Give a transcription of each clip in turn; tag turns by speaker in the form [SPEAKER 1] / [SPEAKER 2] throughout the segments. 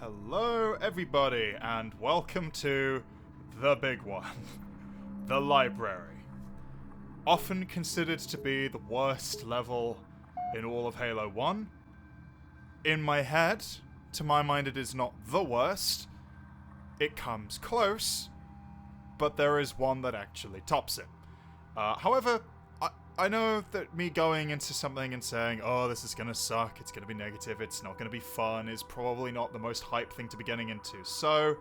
[SPEAKER 1] Hello everybody and welcome to the big one, the library. Often considered to be the worst level in all of Halo 1. In my head, to my mind it is not the worst. It comes close, but there is one that actually tops it. However, I know that me going into something and saying, oh, this is gonna suck, it's gonna be negative, it's not gonna be fun, is probably not the most hype thing to be getting into. So,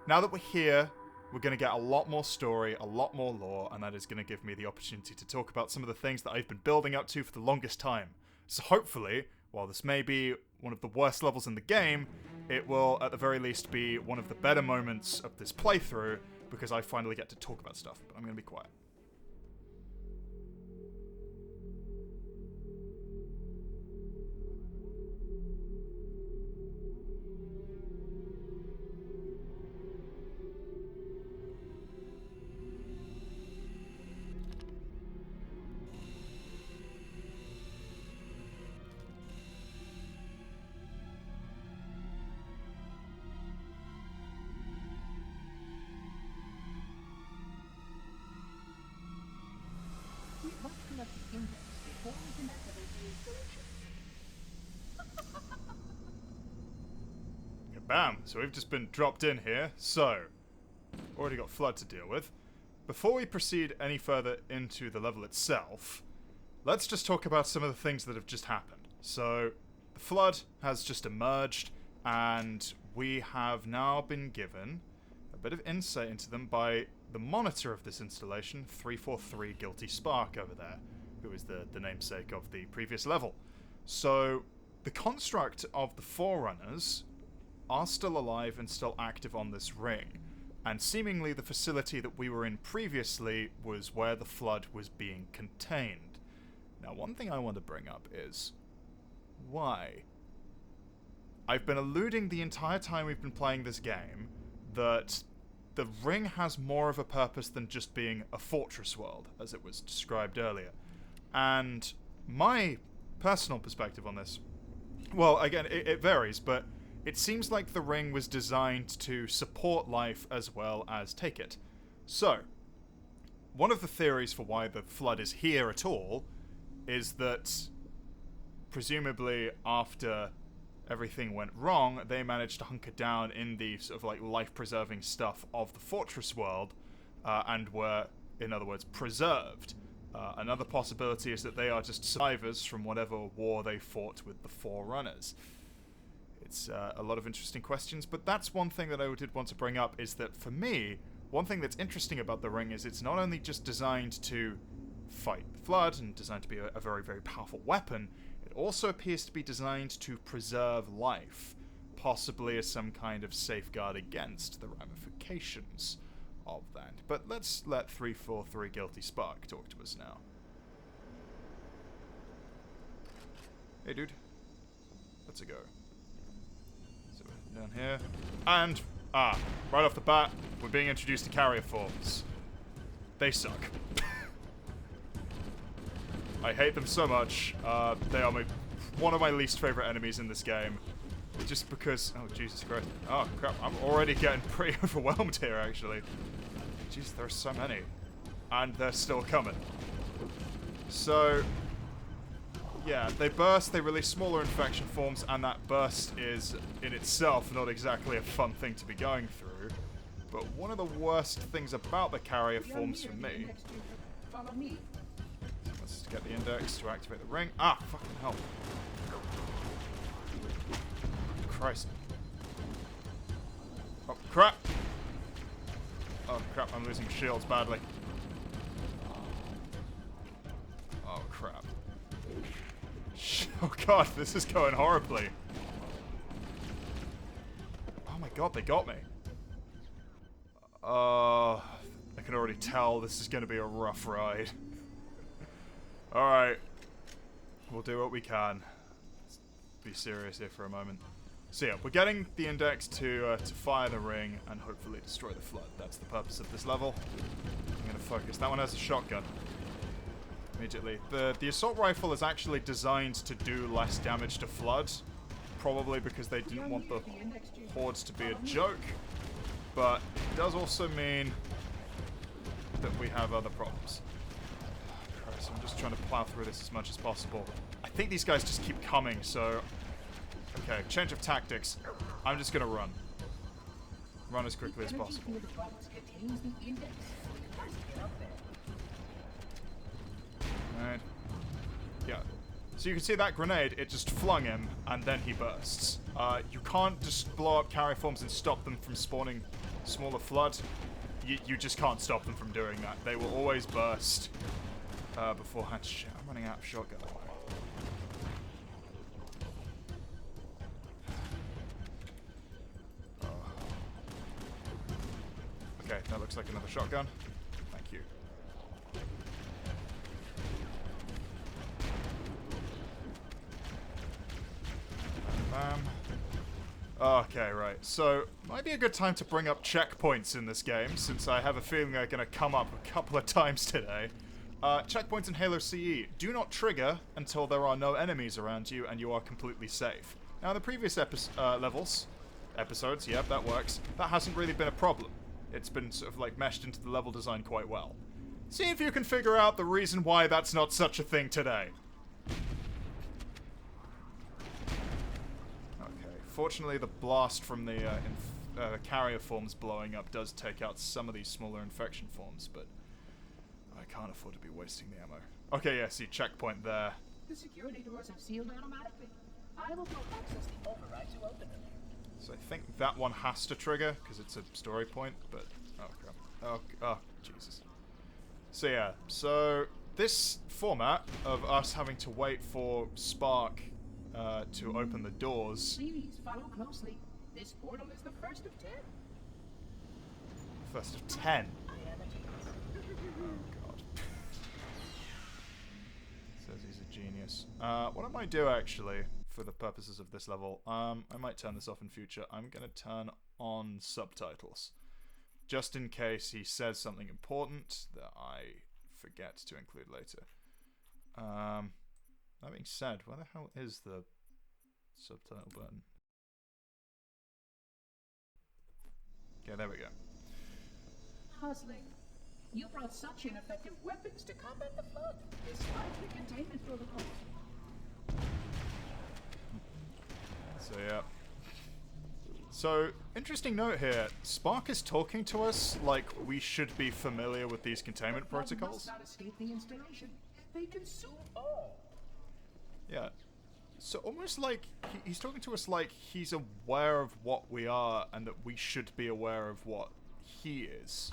[SPEAKER 1] now that we're here, we're gonna get a lot more story, a lot more lore, and that is gonna give me the opportunity to talk about some of the things that I've been building up to for the longest time. So hopefully, while this may be one of the worst levels in the game, it will at the very least be one of the better moments of this playthrough, because I finally get to talk about stuff, but I'm gonna be quiet.
[SPEAKER 2] We must collect the index before we can activate the installation.
[SPEAKER 1] Bam! So we've just been dropped in here, so already got Flood to deal with. Before we proceed any further into the level itself, let's just talk about some of the things that have just happened. So, the Flood has just emerged, and we have now been given a bit of insight into them by the monitor of this installation, 343 Guilty Spark over there, who is the namesake of the previous level. So, the construct of the Forerunners are still alive and still active on this ring, and seemingly the facility that we were in previously was where the Flood was being contained. Now, one thing I want to bring up is, why? I've been alluding the entire time we've been playing this game that the ring has more of a purpose than just being a fortress world, as it was described earlier. And my personal perspective on this, well, again, it varies, but it seems like the ring was designed to support life as well as take it. So, one of the theories for why the Flood is here at all is that, presumably after everything went wrong, they managed to hunker down in the sort of like life-preserving stuff of the fortress world, and were, in other words, preserved. Another possibility is that they are just survivors from whatever war they fought with the Forerunners. It's a lot of interesting questions, but that's one thing that I did want to bring up, is that for me, one thing that's interesting about the ring is it's not only just designed to fight the Flood and designed to be a very, very powerful weapon, it also appears to be designed to preserve life, possibly as some kind of safeguard against the ramifications of that. But let's let 343 Guilty Spark talk to us now. Hey dude, let's go. So we're down here, and right off the bat, we're being introduced to carrier forms. They suck. I hate them so much. They are one of my least favorite enemies in this game. Just because... Oh, Jesus Christ. Oh, crap. I'm already getting pretty overwhelmed here, actually. Jeez, there are so many. And they're still coming. So... yeah, they burst, they release smaller infection forms, and that burst is, in itself, not exactly a fun thing to be going through. But one of the worst things about the carrier forms for me...
[SPEAKER 2] Follow me.
[SPEAKER 1] Let's get the index to activate the ring. Ah, fucking hell. Christ. Oh, crap! Oh, crap, I'm losing shields badly. Oh, crap. Oh, God, this is going horribly. Oh my God, they got me. I can already tell this is going to be a rough ride. Alright. We'll do what we can. Let's be serious here for a moment. So yeah, we're getting the index to fire the ring and hopefully destroy the Flood. That's the purpose of this level. I'm going to focus. That one has a shotgun. Immediately. The assault rifle is actually designed to do less damage to Flood. probably because they didn't want the hordes to be a joke, but it does also mean that we have other problems. Christ, I'm just trying to plow through this as much as possible. I think these guys just keep coming, so... Okay, change of tactics. I'm just gonna run. Run as quickly as possible. Right. Yeah. So you can see that grenade, it just flung him, and then he bursts. You can't just blow up carrier forms and stop them from spawning smaller flood. You just can't stop them from doing that. They will always burst beforehand. Shit, I'm running out of shotgun. Okay, that looks like another shotgun. Thank you. Bam. Okay, right. So, might be a good time to bring up checkpoints in this game, since I have a feeling they're going to come up a couple of times today. Checkpoints in Halo CE do not trigger until there are no enemies around you and you are completely safe. Now, in the previous episodes, yep, that works. That hasn't really been a problem. It's been sort of like meshed into the level design quite well. See if you can figure out the reason why that's not such a thing today. Okay, fortunately the blast from the carrier forms blowing up does take out some of these smaller infection forms, but I can't afford to be wasting the ammo. Okay, yeah, see, checkpoint there.
[SPEAKER 2] The security doors have sealed automatically. I will go access the override to open them.
[SPEAKER 1] So I think that one has to trigger, because it's a story point, but... Oh, crap. Oh, Jesus. So yeah, so this format of us having to wait for Spark to open the doors...
[SPEAKER 2] Please follow closely. This portal is the first of 10.
[SPEAKER 1] First of 10?
[SPEAKER 2] I am a genius.
[SPEAKER 1] Oh, God. Says he's a genius. What I might do, actually... for the purposes of this level, I might turn this off in future. I'm going to turn on subtitles. Just in case he says something important that I forget to include later. That being said, where the hell is the subtitle button? Okay, there we go.
[SPEAKER 2] Hustling. You brought such ineffective weapons to combat the flood, despite the containment protocols.
[SPEAKER 1] So yeah. So, interesting note here. Spark is talking to us like we should be familiar with these containment protocols.
[SPEAKER 2] Must not escape the installation. They consume all.
[SPEAKER 1] Yeah. So almost like he's talking to us like he's aware of what we are and that we should be aware of what he is,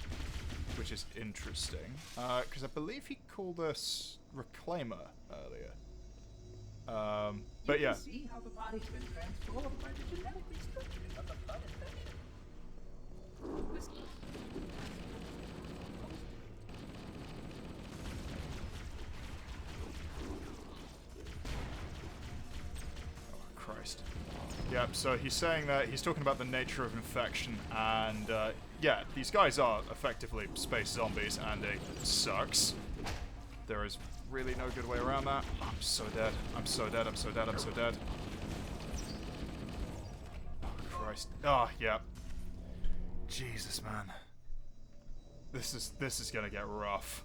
[SPEAKER 1] which is interesting. Because I believe he called us Reclaimer earlier. But yeah.
[SPEAKER 2] See how the body's been transformed by the genetic restructuring of the blood infection.
[SPEAKER 1] Oh, Christ. Yep, so he's saying that he's talking about the nature of infection, and yeah, these guys are effectively space zombies, and it sucks. There is really no good way around that. I'm so dead. I'm so dead. I'm so dead. I'm so dead. Oh, Christ. Oh, yeah. Jesus, man. This is gonna get rough.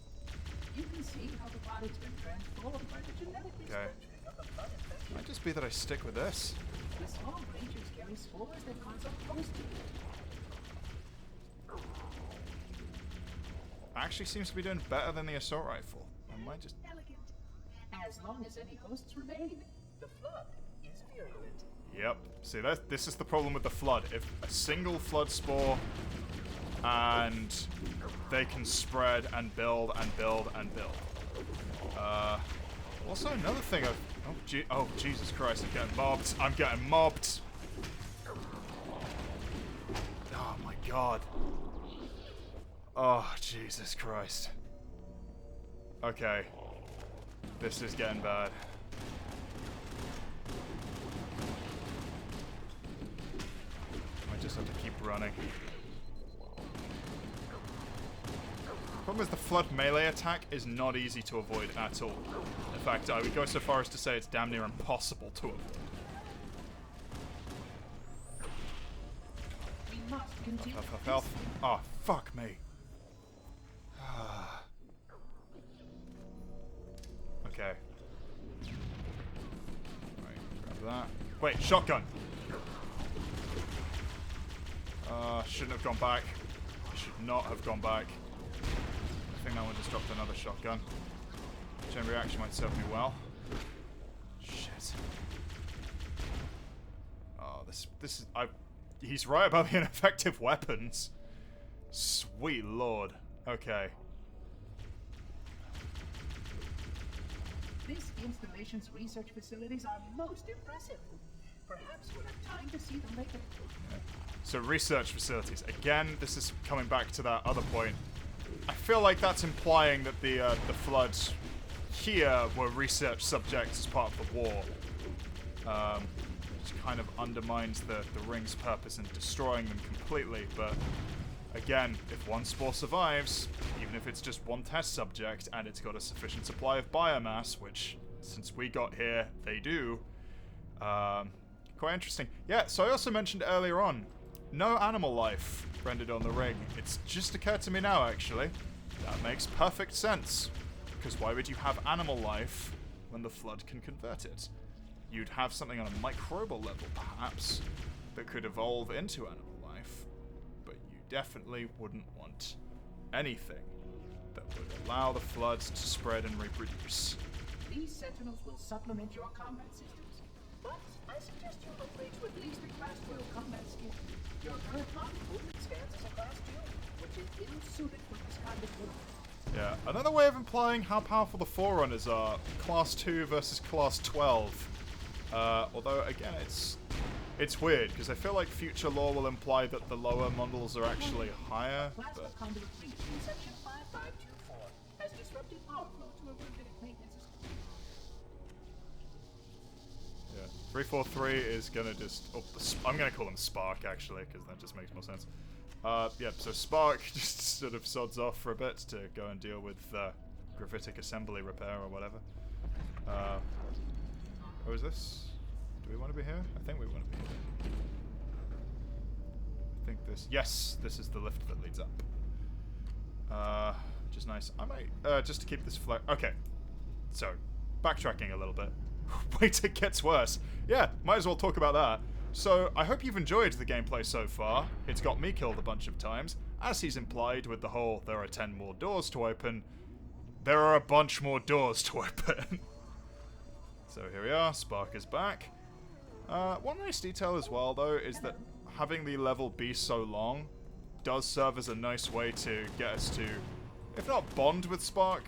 [SPEAKER 2] You can see how the body's been transformed by the genetic restructuring of the blood infection.
[SPEAKER 1] Might just be that I stick with this.
[SPEAKER 2] The small creatures carry spores that cause a host.
[SPEAKER 1] Actually seems to be doing better than the assault rifle. I might just...
[SPEAKER 2] Elegant. As long as any hosts remain, the flood is virulent.
[SPEAKER 1] Yep. See, this is the problem with the flood. If a single flood spore, and they can spread and build and build and build. Also, another thing of... Oh, Jesus Christ, I'm getting mobbed. I'm getting mobbed. Oh, my God. Oh, Jesus Christ. Okay. This is getting bad. I just have to keep running. Problem is the flood melee attack is not easy to avoid at all. In fact, I would go so far as to say it's damn near impossible to avoid.
[SPEAKER 2] must continue.
[SPEAKER 1] Health. Oh, fuck me. Okay. Right, grab that. Wait, shotgun! Shouldn't have gone back. Should not have gone back. I think that one just dropped another shotgun. Chain reaction might serve me well. Shit. Oh, this is... He's right about the ineffective weapons. Sweet lord. Okay.
[SPEAKER 2] This installation's research facilities are most impressive. Perhaps we'll have time to see them later.
[SPEAKER 1] So research facilities. Again, this is coming back to that other point. I feel like that's implying that the Floods here were research subjects as part of the war. Which kind of undermines the ring's purpose in destroying them completely, but again, if one spore survives, even if it's just one test subject and it's got a sufficient supply of biomass, which since we got here, they do, quite interesting. Yeah, so I also mentioned earlier on, no animal life rendered on the ring. It's just occurred to me now, actually. That makes perfect sense. Because why would you have animal life when the Flood can convert it? You'd have something on a microbial level, perhaps, that could evolve into animal life, but you definitely wouldn't want anything that would allow the Floods to spread and reproduce.
[SPEAKER 2] These sentinels will supplement your combat systems, but I suggest you upgrade to at least a class 12 combat skill. Your current body movement stands as a class 2, which is ill-suited for this kind of movement.
[SPEAKER 1] Yeah, another way of implying how powerful the Forerunners are, class 2 versus class 12. Although, again, it's weird, because I feel like future lore will imply that the lower models are actually higher, but...
[SPEAKER 2] Plasma conduit breach in section 5524 has disrupted power flow to a riveted maintenance system.
[SPEAKER 1] Yeah, 343 is gonna just... Oh, I'm gonna call him Spark, actually, because that just makes more sense. Yeah, so Spark just sort of sods off for a bit to go and deal with gravitic assembly repair or whatever. What is this? Do we want to be here? I think we want to be here. I think this... Yes! This is the lift that leads up. Which is nice. I might... just to keep this flow... Okay. So, backtracking a little bit. Wait, it gets worse. Yeah, might as well talk about that. So, I hope you've enjoyed the gameplay so far. It's got me killed a bunch of times. As he's implied with the whole, there are 10 more doors to open, there are a bunch more doors to open. So here we are, Spark is back. One nice detail as well, though, is that having the level be so long does serve as a nice way to get us to, if not bond with Spark,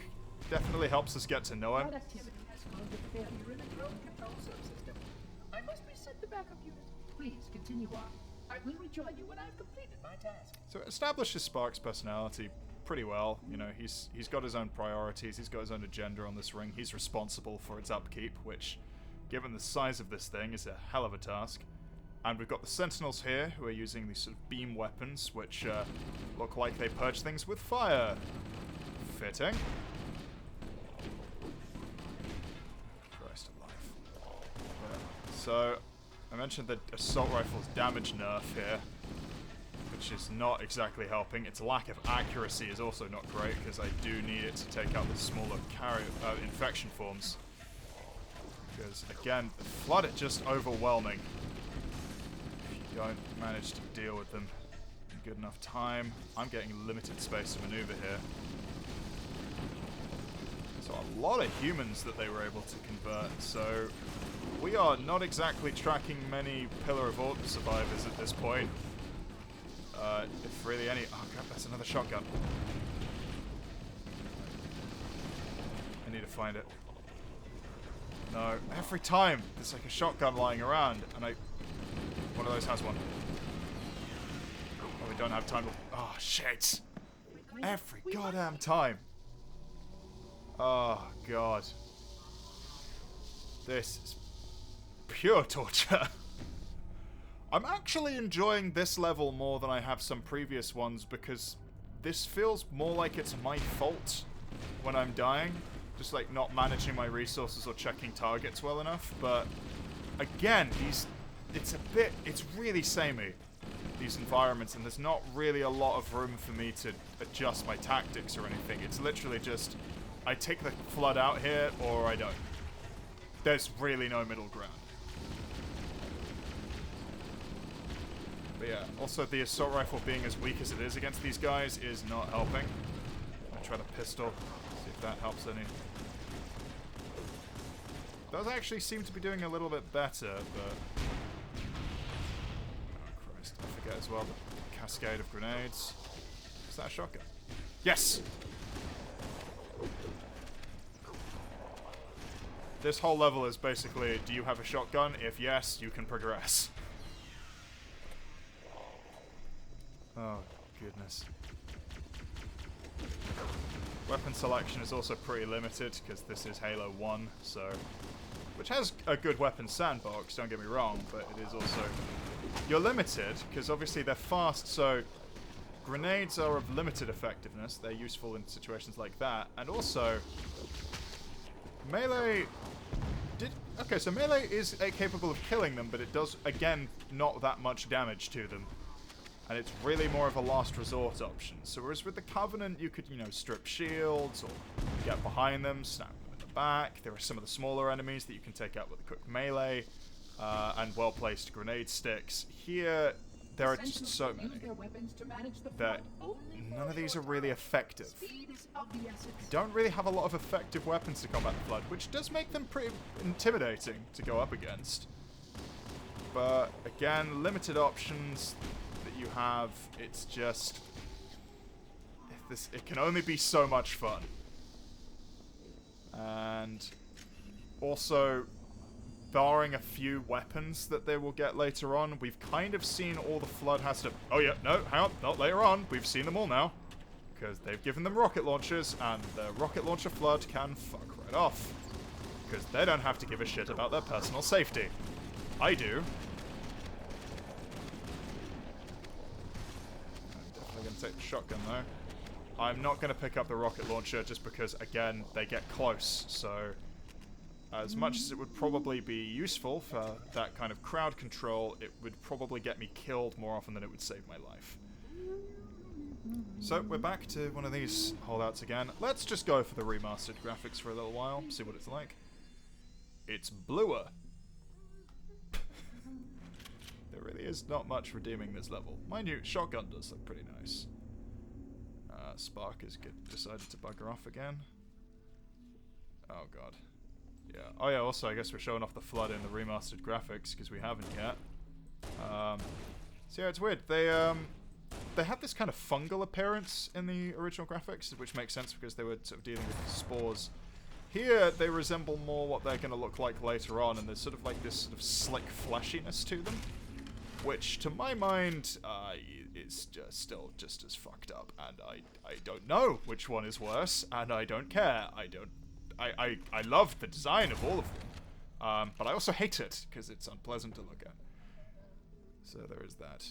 [SPEAKER 1] definitely helps us get to know him.
[SPEAKER 2] Productivity has found a failure in the drone control subsystem. I must reset the backup unit. Please continue on. I will rejoin you when I've completed my task.
[SPEAKER 1] So it establishes Spark's personality pretty well. You know, he's got his own priorities, he's got his own agenda on this ring, he's responsible for its upkeep, which, given the size of this thing, is a hell of a task. And we've got the Sentinels here, who are using these sort of beam weapons, which look like they purge things with fire. Fitting. Christ alive. Yeah. So, I mentioned the assault rifle's damage nerf here, which is not exactly helping. Its lack of accuracy is also not great, because I do need it to take out the smaller infection forms. Because, again, the Flood are just overwhelming. If you don't manage to deal with them in good enough time, I'm getting limited space to maneuver here. So a lot of humans that they were able to convert, so we are not exactly tracking many Pillar of Autumn survivors at this point. If really any... Oh crap, that's another shotgun. I need to find it. No, every time there's like a shotgun lying around, and one of those has one. Oh, we don't have time to... Oh, shit! Every goddamn time! Oh, God. This is pure torture. I'm actually enjoying this level more than I have some previous ones, because this feels more like it's my fault when I'm dying. Just like not managing my resources or checking targets well enough. But again, it's really samey. these environments, and there's not really a lot of room for me to adjust my tactics or anything. It's literally just, I take the flood out here, or I don't. There's really no middle ground. But yeah, also the assault rifle being as weak as it is against these guys is not helping. I'm gonna try the pistol, see if that helps any. Does actually seem to be doing a little bit better, but... Oh Christ, I forget as well the cascade of grenades. Is that a shotgun? Yes! This whole level is basically, do you have a shotgun? If yes, you can progress. Oh, goodness. Weapon selection is also pretty limited, because this is Halo 1, so... Which has a good weapon sandbox, don't get me wrong, but it is also... You're limited, because obviously they're fast, so... Grenades are of limited effectiveness, they're useful in situations like that, and also... Melee... Okay, so melee is capable of killing them, but it does, again, not that much damage to them. And it's really more of a last resort option. So whereas with the Covenant, you could, you know, strip shields, or get behind them, snap them in the back. There are some of the smaller enemies that you can take out with a quick melee, and well-placed grenade sticks. Here, there are just so many that none of these are really effective. You don't really have a lot of effective weapons to combat the Flood, which does make them pretty intimidating to go up against. But, again, limited options that you have, it's just... It can only be so much fun. And also, barring a few weapons that they will get later on, we've kind of seen all the Flood has to... Oh yeah, no, hang on, not later on. We've seen them all now. Because they've given them rocket launchers, and the rocket launcher Flood can fuck right off. Because they don't have to give a shit about their personal safety. I do. I'm definitely going to take the shotgun, though. I'm not going to pick up the rocket launcher just because, again, they get close, so... As much as it would probably be useful for that kind of crowd control, it would probably get me killed more often than it would save my life. So, we're back to one of these holdouts again. Let's just go for the remastered graphics for a little while, see what it's like. It's bluer. There really is not much redeeming this level. Mind you, shotgun does look pretty nice. Spark has decided to bugger off again. Oh god. Yeah. Oh yeah, also I guess we're showing off the Flood in the remastered graphics, because we haven't yet. So yeah, it's weird. They had this kind of fungal appearance in the original graphics, which makes sense because they were sort of dealing with spores. Here, they resemble more what they're going to look like later on, and there's sort of like this sort of slick fleshiness to them, which, to my mind, is still just as fucked up, and I don't know which one is worse, and I don't care. I love the design of all of them, but I also hate it, because it's unpleasant to look at. So there is that.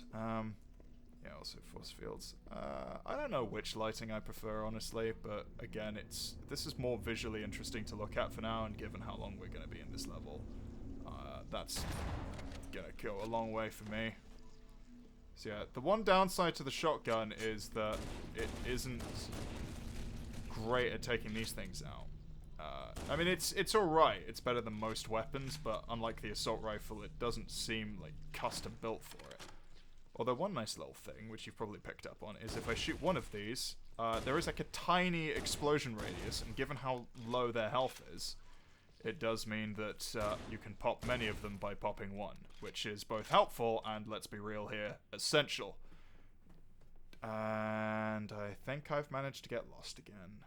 [SPEAKER 1] Yeah, also force fields. I don't know which lighting I prefer, honestly, but again, this is more visually interesting to look at for now, and given how long we're going to be in this level, that's going to go a long way for me. So yeah, the one downside to the shotgun is that it isn't great at taking these things out. I mean, it's alright, it's better than most weapons, but unlike the assault rifle, it doesn't seem like custom built for it. Although one nice little thing, which you've probably picked up on, is if I shoot one of these, there is like a tiny explosion radius, and given how low their health is, it does mean that you can pop many of them by popping one, which is both helpful and, let's be real here, essential. And I think I've managed to get lost again.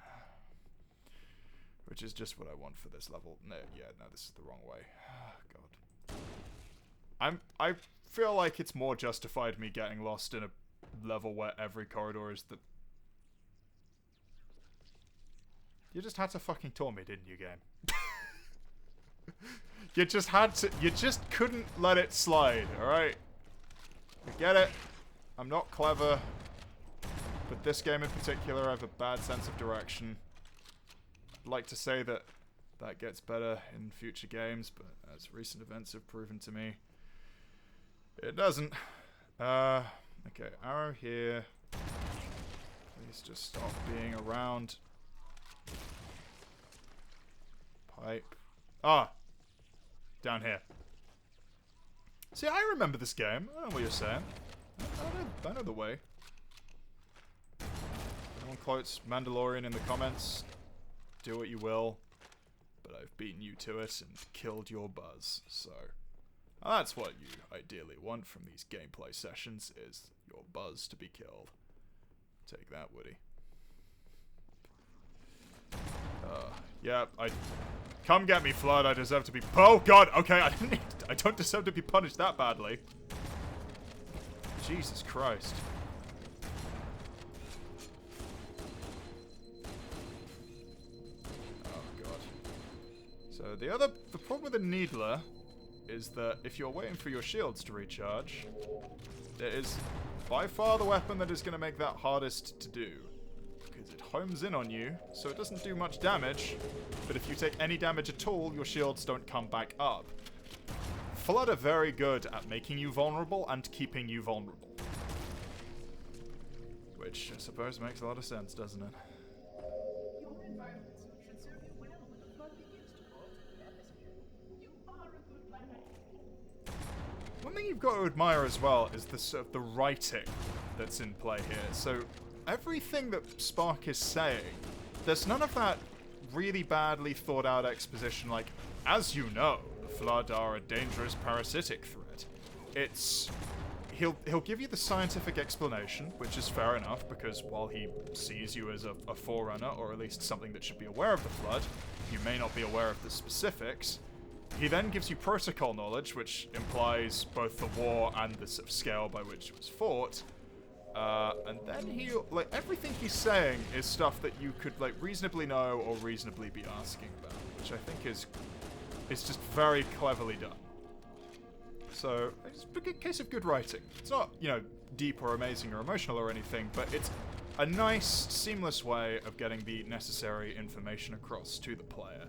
[SPEAKER 1] Which is just what I want for this level. No, yeah, no, this is the wrong way. God. I feel like it's more justified me getting lost in a level where every corridor is the... You just had to fucking taunt me, didn't you, game? You just had to... You just couldn't let it slide, alright? I get it. I'm not clever. But this game in particular, I have a bad sense of direction. I'd like to say that that gets better in future games, but as recent events have proven to me, it doesn't. Okay, arrow here. Please just stop being around. Pipe. Ah! Down here. See, I remember this game. I know what you're saying. I know the way. Everyone quotes Mandalorian in the comments. Do what you will. But I've beaten you to it and killed your buzz, so... that's what you ideally want from these gameplay sessions, is your buzz to be killed. Take that, Woody. Yeah, come get me, Flood. I deserve to be... Oh, God! Okay, I don't deserve to be punished that badly. Jesus Christ. Oh, God. So, the problem with the Needler is that if you're waiting for your shields to recharge, it is by far the weapon that is going to make that hardest to do. Because it homes in on you, so it doesn't do much damage, but if you take any damage at all, your shields don't come back up. Flood are very good at making you vulnerable and keeping you vulnerable. Which, I suppose, makes a lot of sense, doesn't it?
[SPEAKER 2] Your environment should serve you well when the flood begins to alter the atmosphere. You are a good planner.
[SPEAKER 1] One thing you've got to admire as well is the writing that's in play here. So, everything that Spark is saying, there's none of that really badly thought out exposition like, as you know, the Flood are a dangerous parasitic threat. It's... He'll give you the scientific explanation, which is fair enough, because while he sees you as a forerunner, or at least something that should be aware of the Flood, you may not be aware of the specifics. He then gives you protocol knowledge, which implies both the war and the sort of scale by which it was fought. And then everything he's saying is stuff that you could, reasonably know or reasonably be asking about, which I think is just very cleverly done. So, it's a good case of good writing. It's not, deep or amazing or emotional or anything, but it's a nice, seamless way of getting the necessary information across to the player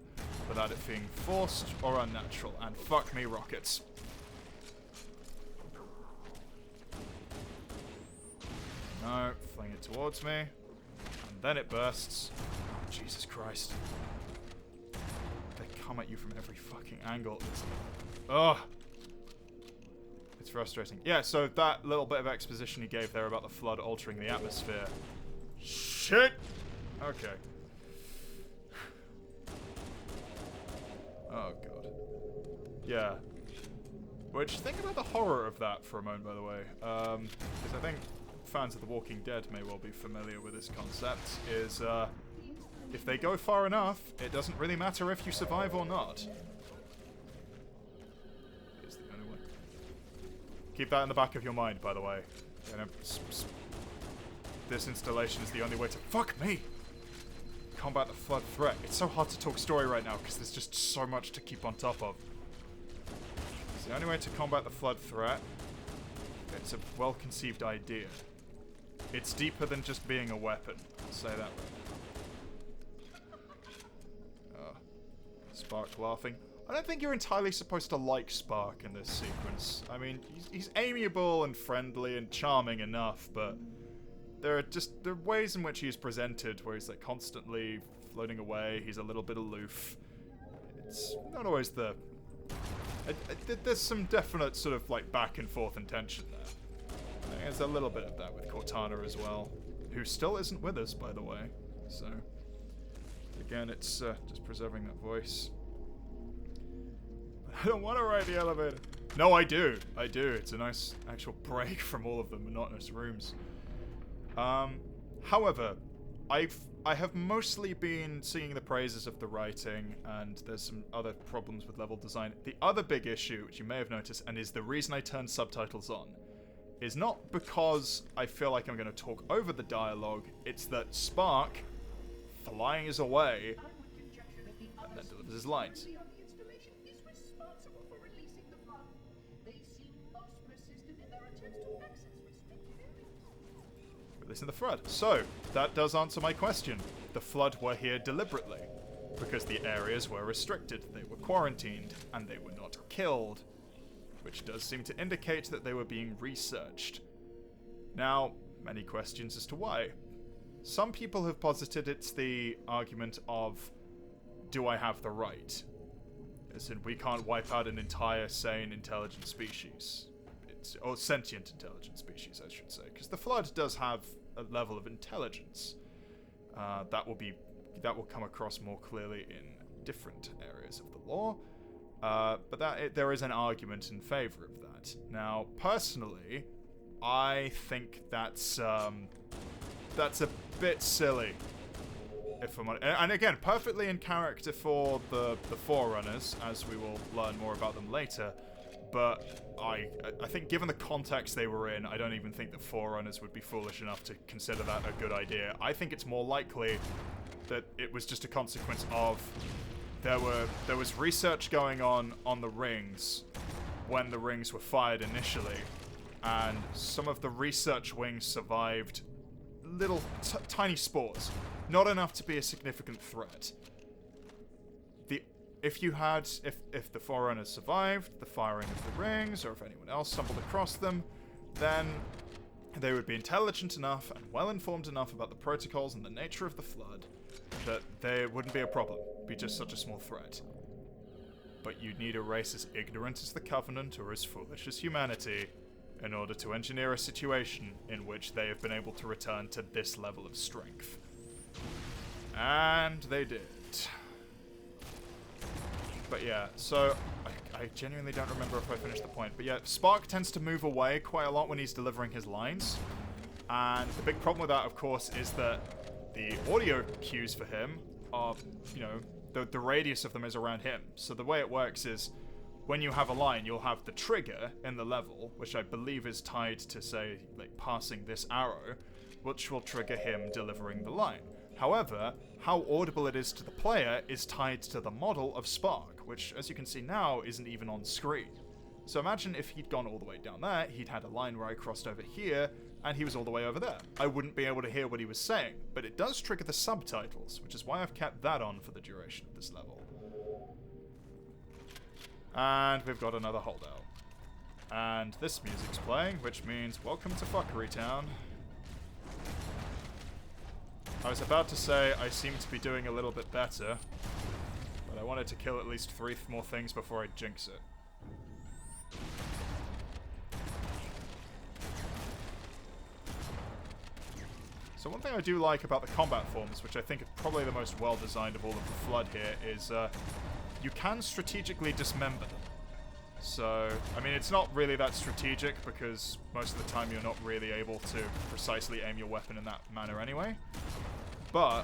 [SPEAKER 1] without it being forced or unnatural. And fuck me, rockets. No, fling it towards me. And then it bursts. Oh, Jesus Christ. They come at you from every fucking angle. Ugh. It's frustrating. Yeah, so that little bit of exposition he gave there about the Flood altering the atmosphere. Shit! Okay. Oh, God. Yeah. Which, think about the horror of that for a moment, by the way. Because I think fans of The Walking Dead may well be familiar with this concept, is, if they go far enough, it doesn't really matter if you survive or not. It's the only way. Keep that in the back of your mind, by the way. This installation is the only way to... Fuck me! Combat the Flood threat. It's so hard to talk story right now, because there's just so much to keep on top of. It's the only way to combat the Flood threat. It's a well-conceived idea. It's deeper than just being a weapon. I'll say that right now. Spark laughing. I don't think you're entirely supposed to like Spark in this sequence. I mean, he's amiable and friendly and charming enough, but there are ways in which he's presented where he's constantly floating away. He's a little bit aloof. It's not always the... there's some definite sort of back and forth and tension there. I think there's a little bit of that with Cortana as well, who still isn't with us, by the way. So, again, it's just preserving that voice. I don't want to ride the elevator. No, I do. I do. It's a nice actual break from all of the monotonous rooms. However, I have mostly been singing the praises of the writing, and there's some other problems with level design. The other big issue, which you may have noticed, and is the reason I turned subtitles on, is not because I feel like I'm going to talk over the dialogue, it's that Spark flies away and then delivers his lines. Releasing the Flood. So, that does answer my question. The Flood were here deliberately, because the areas were restricted, they were quarantined, and they were not killed. Which does seem to indicate that they were being researched. Now, many questions as to why. Some people have posited it's the argument of, do I have the right? As in, we can't wipe out an entire sane, intelligent species. Or sentient intelligent species, I should say. Because the Flood does have a level of intelligence. That will come across more clearly in different areas of the law. But there is an argument in favor of that. Now, personally, I think that's a bit silly. If I'm and again, perfectly in character for the Forerunners, as we will learn more about them later. But I think given the context they were in, I don't even think the Forerunners would be foolish enough to consider that a good idea. I think it's more likely that it was just a consequence of there was research going on the rings when the rings were fired initially, and some of the research wings survived little tiny spores, not enough to be a significant threat. If the Forerunners survived the firing of the rings, or if anyone else stumbled across them, then they would be intelligent enough and well-informed enough about the protocols and the nature of the Flood that there wouldn't be a problem. It'd be just such a small threat. But you'd need a race as ignorant as the Covenant or as foolish as humanity in order to engineer a situation in which they have been able to return to this level of strength. And they did. But yeah, so I genuinely don't remember if I finished the point. But yeah, Spark tends to move away quite a lot when he's delivering his lines. And the big problem with that, of course, is that the audio cues for him are, the radius of them is around him. So the way it works is, when you have a line, you'll have the trigger in the level, which I believe is tied to, say, like, passing this arrow, which will trigger him delivering the line. However, how audible it is to the player is tied to the model of Spark, which, as you can see now, isn't even on screen. So imagine if he'd gone all the way down there, he'd had a line where I crossed over here, and he was all the way over there. I wouldn't be able to hear what he was saying, but it does trigger the subtitles, which is why I've kept that on for the duration of this level. And we've got another holdout. And this music's playing, which means welcome to Fuckery Town. I was about to say I seem to be doing a little bit better, but I wanted to kill at least 3 more things before I jinx it. So one thing I do like about the combat forms, which I think is probably the most well-designed of all of the Flood here, is you can strategically dismember them. So, I mean, it's not really that strategic because most of the time you're not really able to precisely aim your weapon in that manner anyway. But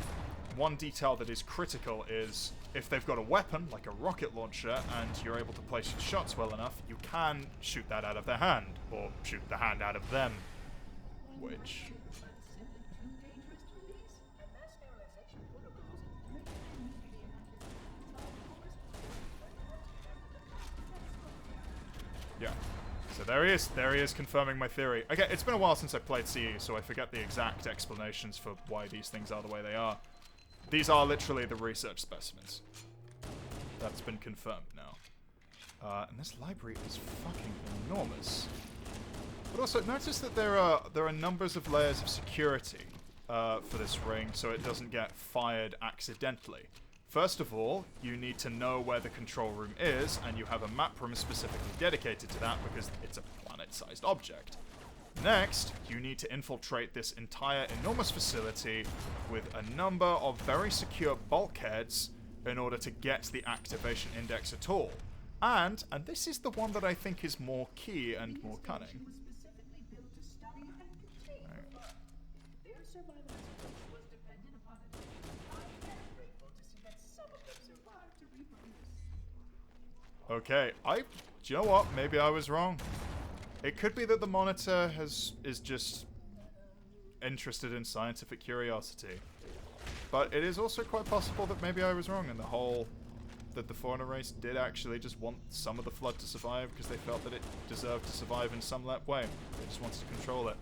[SPEAKER 1] one detail that is critical is if they've got a weapon, like a rocket launcher, and you're able to place your shots well enough, you can shoot that out of their hand, or shoot the hand out of them, which... Yeah. So there he is confirming my theory. Okay, it's been a while since I played CE, so I forget the exact explanations for why these things are the way they are. These are literally the research specimens. That's been confirmed now. And this library is fucking enormous. But also, notice that there are numbers of layers of security for this ring, so it doesn't get fired accidentally. First of all, you need to know where the control room is, and you have a map room specifically dedicated to that because it's a planet-sized object. Next, you need to infiltrate this entire enormous facility with a number of very secure bulkheads in order to get the activation index at all. And this is the one that I think is more key and more cunning. Okay, do you know what? Maybe I was wrong. It could be that the monitor is just interested in scientific curiosity. But it is also quite possible that maybe I was wrong and that the Foreigner race did actually just want some of the Flood to survive because they felt that it deserved to survive in some way. They just wanted to control it.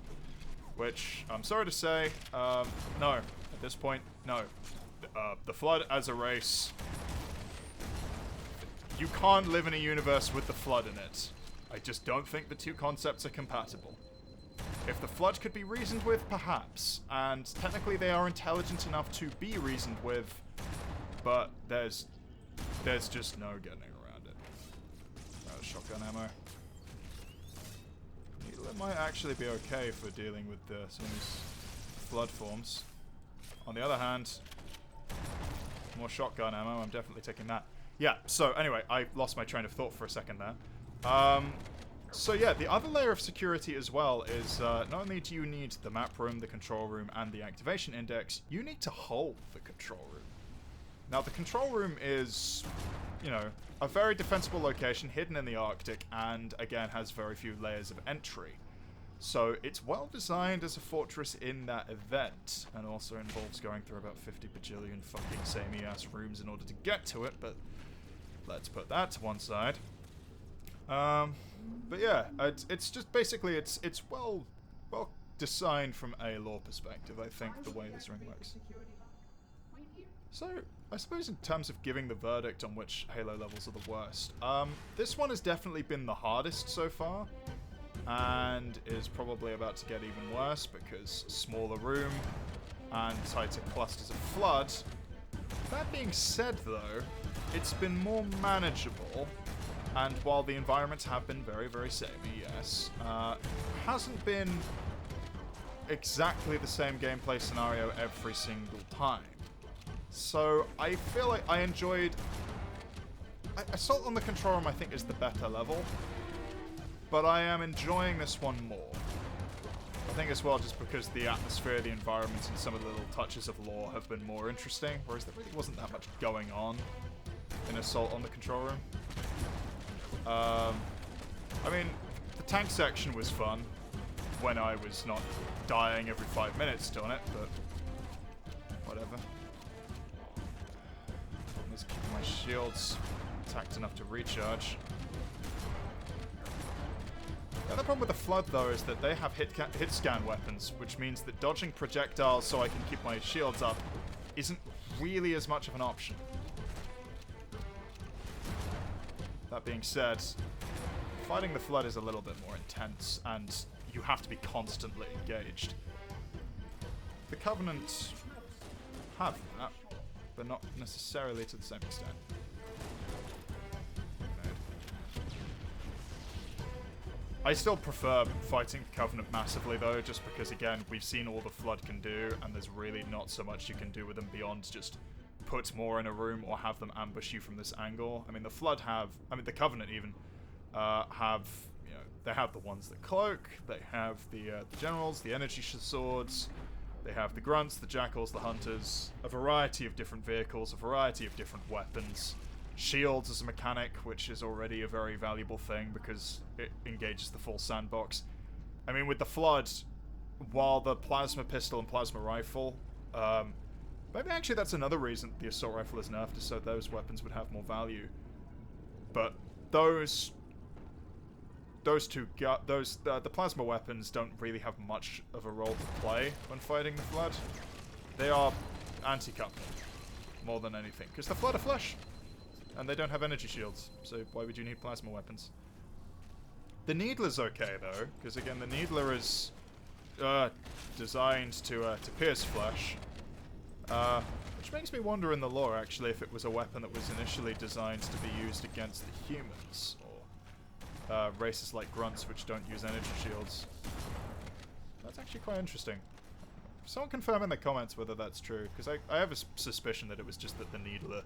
[SPEAKER 1] Which, I'm sorry to say, no. At this point, no. The Flood as a race... You can't live in a universe with the Flood in it. I just don't think the two concepts are compatible. If the Flood could be reasoned with, perhaps. And technically they are intelligent enough to be reasoned with, but there's just no getting around it. Shotgun ammo. Needler might actually be okay for dealing with some of these Flood forms. On the other hand, more shotgun ammo, I'm definitely taking that. Yeah, so anyway, I lost my train of thought for a second there. So yeah, the other layer of security as well is not only do you need the map room, the control room, and the activation index, you need to hold the control room. Now the control room is, you know, a very defensible location hidden in the Arctic and again has very few layers of entry. So it's well designed as a fortress in that event, and also involves going through about 50 bajillion fucking samey-ass rooms in order to get to it, but let's put that to one side. But yeah, it's just basically, it's well designed from a lore perspective, I think, the way this ring works. So, I suppose in terms of giving the verdict on which Halo levels are the worst, this one has definitely been the hardest so far, and is probably about to get even worse because smaller room and tighter clusters of Flood. That being said though, it's been more manageable, and while the environments have been very, very samey, yes, hasn't been exactly the same gameplay scenario every single time. So I feel like I enjoyed... Assault on the Control Room I think is the better level, but I am enjoying this one more. I think as well just because the atmosphere, the environment, and some of the little touches of lore have been more interesting, whereas there really wasn't that much going on in Assault on the Control Room. I mean, the tank section was fun when I was not dying every 5 minutes doing it, but whatever. I'm just keeping my shields intact enough to recharge. The other problem with the Flood, though, is that they have hit scan weapons, which means that dodging projectiles so I can keep my shields up isn't really as much of an option. That being said, fighting the Flood is a little bit more intense, and you have to be constantly engaged. The Covenant have that, but not necessarily to the same extent. I still prefer fighting Covenant massively though, just because again, we've seen all the Flood can do, and there's really not so much you can do with them beyond just put more in a room or have them ambush you from this angle. I mean, the Flood have, I mean, the Covenant even, have, you know, they have the ones that cloak, they have the generals, the energy swords, they have the grunts, the jackals, the hunters, a variety of different vehicles, a variety of different weapons. Shields as a mechanic, which is already a very valuable thing because it engages the full sandbox. I mean, with the Flood, while the plasma pistol and plasma rifle, maybe actually that's another reason the assault rifle is nerfed, is so those weapons would have more value. But the plasma weapons don't really have much of a role to play when fighting the Flood. They are anti-coupling more than anything, because the Flood are flesh. And they don't have energy shields, so why would you need plasma weapons? The Needler's okay, though, because again, the Needler is designed to pierce flesh. Which makes me wonder in the lore, actually, if it was a weapon that was initially designed to be used against the humans, or races like grunts which don't use energy shields. That's actually quite interesting. Someone confirm in the comments whether that's true, because I have a suspicion that it was just that the Needler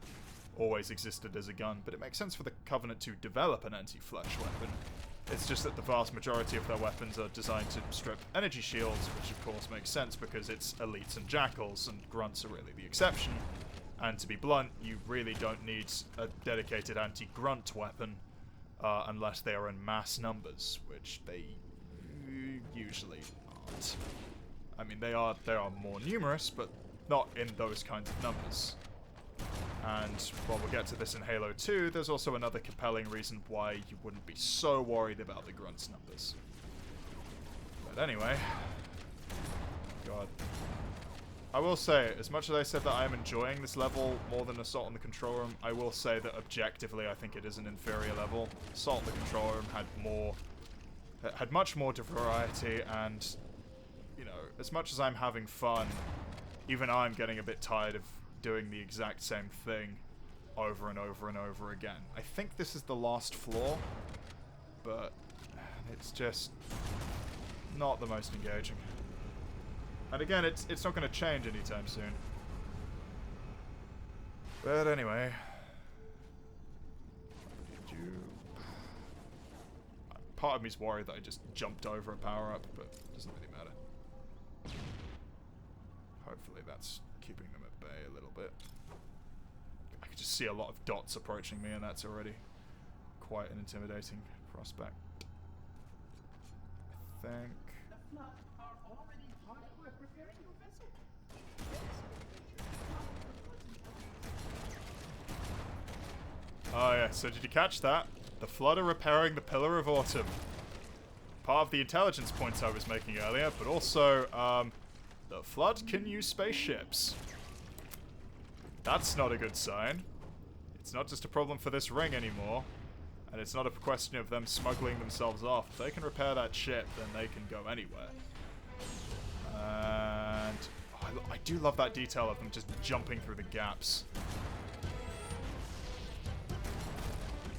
[SPEAKER 1] always existed as a gun, but it makes sense for the Covenant to develop an anti-flesh weapon. It's just that the vast majority of their weapons are designed to strip energy shields, which of course makes sense because it's elites and jackals, and grunts are really the exception. And to be blunt, you really don't need a dedicated anti-grunt weapon unless they are in mass numbers, which they usually aren't. I mean, they are more numerous, but not in those kinds of numbers. And while we'll get to this in Halo 2, there's also another compelling reason why you wouldn't be so worried about the grunts numbers. But anyway, God. I will say, as much as I said that I am enjoying this level more than Assault on the Control Room, I will say that objectively I think it is an inferior level. Assault on the Control Room had much more variety, and as much as I'm having fun, even I'm getting a bit tired of doing the exact same thing over and over and over again. I think this is the last floor, but it's just not the most engaging. And again, it's not going to change anytime soon. But anyway, part of me's worried that I just jumped over a power-up, but it doesn't really matter. Hopefully that's keeping them at bay a little bit. I can just see a lot of dots approaching me, and that's already quite an intimidating prospect. I think...
[SPEAKER 2] The Flood are already hard at work repairing your vessel.
[SPEAKER 1] Oh yeah, so did you catch that? The Flood are repairing the Pillar of Autumn. Part of the intelligence points I was making earlier, but also, the Flood can use spaceships. That's not a good sign. It's not just a problem for this ring anymore, and it's not a question of them smuggling themselves off. If they can repair that ship, then they can go anywhere. And I do love that detail of them just jumping through the gaps.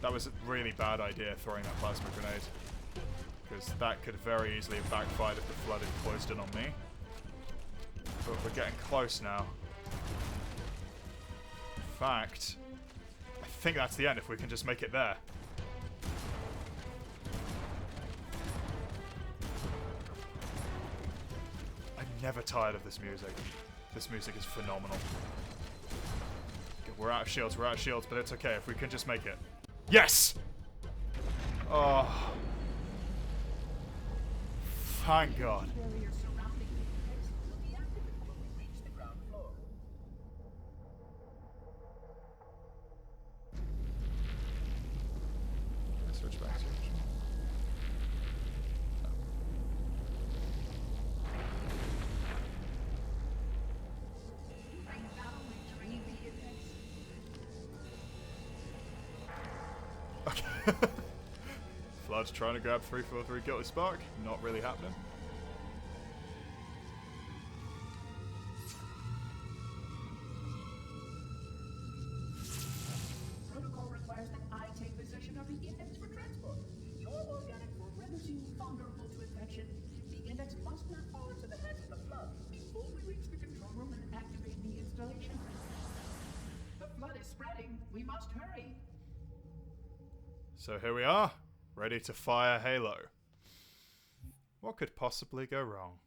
[SPEAKER 1] That was a really bad idea, throwing that plasma grenade, because that could very easily have backfired if the Flood had closed in on me. But we're getting close now. In fact, I think that's the end if we can just make it there. I'm never tired of this music. This music is phenomenal. Okay, we're out of shields, but it's okay if we can just make it. Yes! Oh. Thank God.
[SPEAKER 2] Barrier surrounding the index will be activated when we reach the ground floor.
[SPEAKER 1] Can I switch back to it?
[SPEAKER 2] Bring down and retrieve the index.
[SPEAKER 1] Okay. Flood's trying to grab 343 Guilty Spark. Not really happening.
[SPEAKER 2] Protocol requires that I take possession of the index for transport. Your organic food renders you vulnerable to infection. The index must not fall into the hands of the Flood before we reach the control room and activate the installation. The Flood is spreading. We must hurry.
[SPEAKER 1] So here we are, ready to fire Halo. What could possibly go wrong?